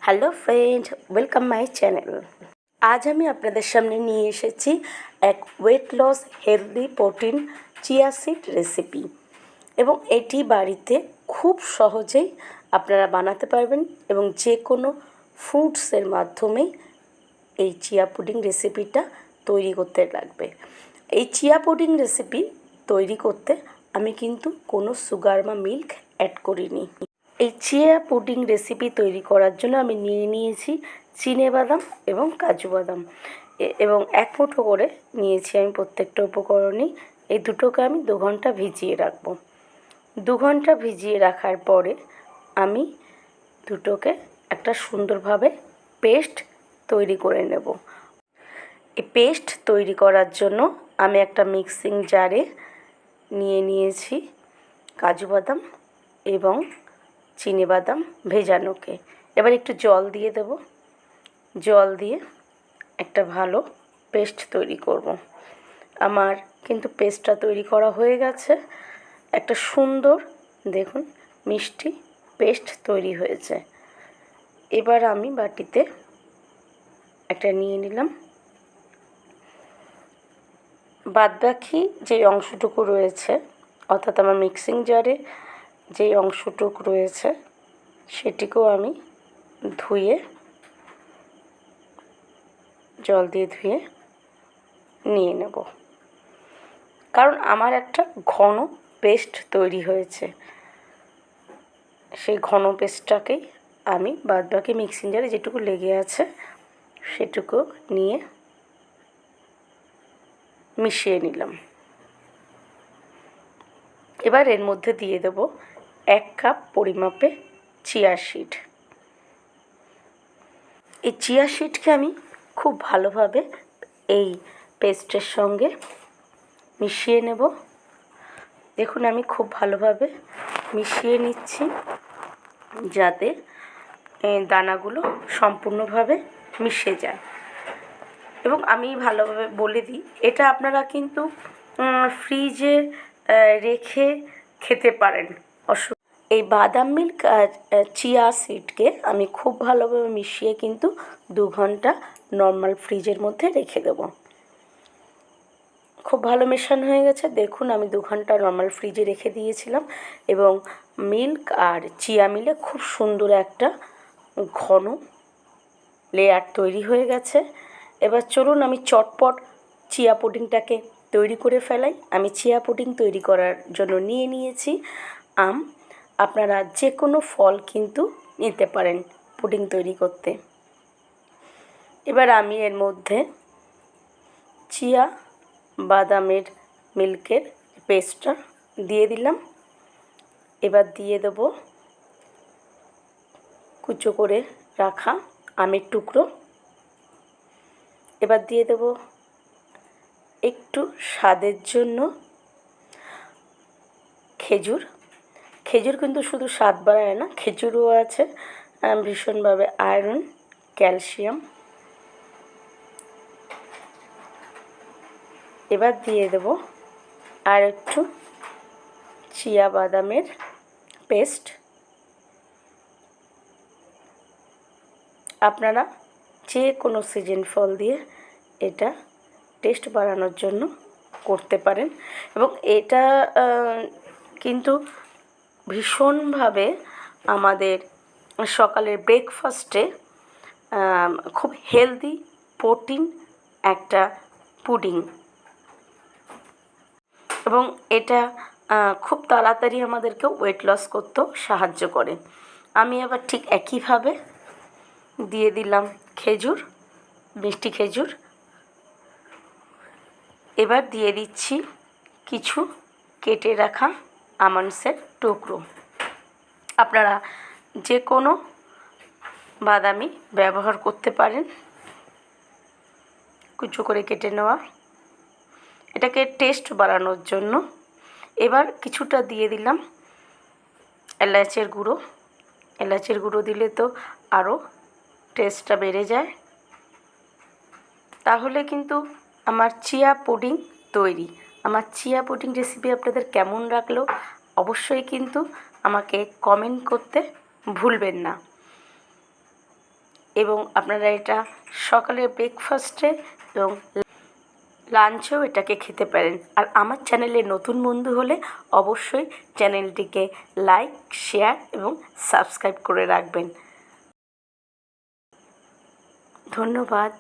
Hello friend, welcome my channel. আজ আমি আপনাদের সামনে নিয়ে এসেছি এক weight loss healthy protein chia seed recipe, এবং এটি বাড়িতে খুব সহজেই আপনারা বানাতে পারবেন এবং যে কোনো ফুডসের মাধ্যমেই এই চিয়া পুডিং রেসিপিটা তৈরি করতে লাগবে। এই চিয়া পুডিং রেসিপি তৈরি করতে আমি কিন্তু কোনো সুগার বা মিল্ক অ্যাড করিনি। এই চিয়া পুডিং রেসিপি তৈরি করার জন্য আমি নিয়ে নিয়েছি চিনেবাদাম এবং কাজু বাদাম, এবং 1 মুঠো করে নিয়েছি আমি প্রত্যেকটা উপকরণই। এই দুটোকে আমি 2 ঘন্টা ভিজিয়ে রাখবো। 2 ঘন্টা ভিজিয়ে রাখার পরে আমি দুটোকে একটা সুন্দরভাবে পেস্ট তৈরি করে নেব। এই পেস্ট তৈরি করার জন্য আমি একটা মিক্সিং জারে নিয়ে নিয়েছি কাজু বাদাম এবং চিনেবাদাম ভেজানোকে। এবার একটু জল দিয়ে দেব। জল দিয়ে একটা ভালো পেস্ট তৈরি করব। আমার কিন্তু পেস্টটা তৈরি করা হয়ে গেছে। একটা সুন্দর দেখুন মিষ্টি পেস্ট তৈরি হয়েছে। এবার আমি বাটিতে একটা নিয়ে নিলাম। বাদবাকি যে অংশটুকু রয়েছে, অর্থাৎ আমার মিক্সিং জারে যেই অংশটুকু রয়েছে সেটিকেও আমি ধুয়ে জল দিয়ে ধুয়ে নিয়ে নেব, কারণ আমার একটা ঘন পেস্ট তৈরি হয়েছে। সেই ঘন পেস্টটাকেই আমি বাদবাকি মিক্সিং জারে যেটুকু লেগে আছে সেটুকু নিয়ে মিশিয়ে নিলাম। এবার এর মধ্যে দিয়ে দেব 1 কাপ পরিমাপে চিয়া সিড। এই চিয়া সিডকে আমি খুব ভালোভাবে এই পেস্টের সঙ্গে মিশিয়ে নেব। দেখুন আমি খুব ভালোভাবে মিশিয়ে নিচ্ছি যাতে দানাগুলো সম্পূর্ণভাবে মিশে যায়। এবং আমি ভালোভাবে বলে দিই, এটা আপনারা কিন্তু ফ্রিজে রেখে খেতে পারেন। এই বাদাম মিল্ক আর চিয়া সিডকে আমি খুব ভালোভাবে মিশিয়ে কিন্তু 2 ঘন্টা নর্মাল ফ্রিজের মধ্যে রেখে দেবো। খুব ভালো মেশানো হয়ে গেছে। দেখুন আমি 2 ঘন্টা নর্মাল ফ্রিজে রেখে দিয়েছিলাম এবং মিল্ক আর চিয়া মিলে খুব সুন্দর একটা ঘন লেয়ার তৈরি হয়ে গেছে। এবার চলুন আমি চটপট চিয়া পুডিংটাকে তৈরি করে ফেলাই। আমি চিয়া পুডিং তৈরি করার জন্য নিয়ে নিয়েছি আম। আপনারা যে কোনো ফল কিন্তু নিতে পারেন পুডিং তৈরি করতে। এবার আমি এর মধ্যে চিয়া বাদামের মিল্কের পেস্টটা দিয়ে দিলাম। এবার দিয়ে দেব কুচো করে রাখা আমের টুকরো। এবার দিয়ে দেব একটু স্বাদের জন্য খেজুর। খেজুর কিন্তু শুধু স্বাদ বাড়ায় না, খেজুরও আছে ভীষণভাবে আয়রন, ক্যালসিয়াম। এবার দিয়ে দেব আর একটু চিয়া বাদামের পেস্ট। আপনারা যে কোনো সিজন ফল দিয়ে এটা টেস্ট বাড়ানোর জন্য করতে পারেন, এবং এটা কিন্তু ভীষণভাবে আমাদের সকালের ব্রেকফাস্টে খুব হেলদি প্রোটিন একটা পুডিং, এবং এটা খুব তাড়াতাড়ি আমাদেরকে ওয়েট লস করতেও সাহায্য করে। আমি আবার ঠিক একইভাবে দিয়ে দিলাম খেজুর, মিষ্টি খেজুর। এবার দিয়ে দিচ্ছি কিছু কেটে রাখা আমন্ডসের টুকরো। আপনারা যে কোনো বাদামই ব্যবহার করতে পারেন, কুচো করে কেটে নেওয়া, এটাকে টেস্ট বাড়ানোর জন্য। এবার কিছুটা দিয়ে দিলাম এলাচের গুঁড়ো। এলাচের গুঁড়ো দিলে তো আরও টেস্টটা বেড়ে যায়। তাহলে কিন্তু আমার চিয়া পুডিং তৈরি। আমার চিয়া পুডিং রেসিপি আপনাদের কেমন লাগলো অবশ্যই কিন্তু আমাকে কমেন্ট করতে ভুলবেন না। এবং আপনারা এটা সকালের ব্রেকফাস্টে এবং লাঞ্চেও এটাকে খেতে পারেন। আর আমার চ্যানেলে নতুন বন্ধু হলে অবশ্যই চ্যানেলটিকে লাইক, শেয়ার এবং সাবস্ক্রাইব করে রাখবেন। ধন্যবাদ।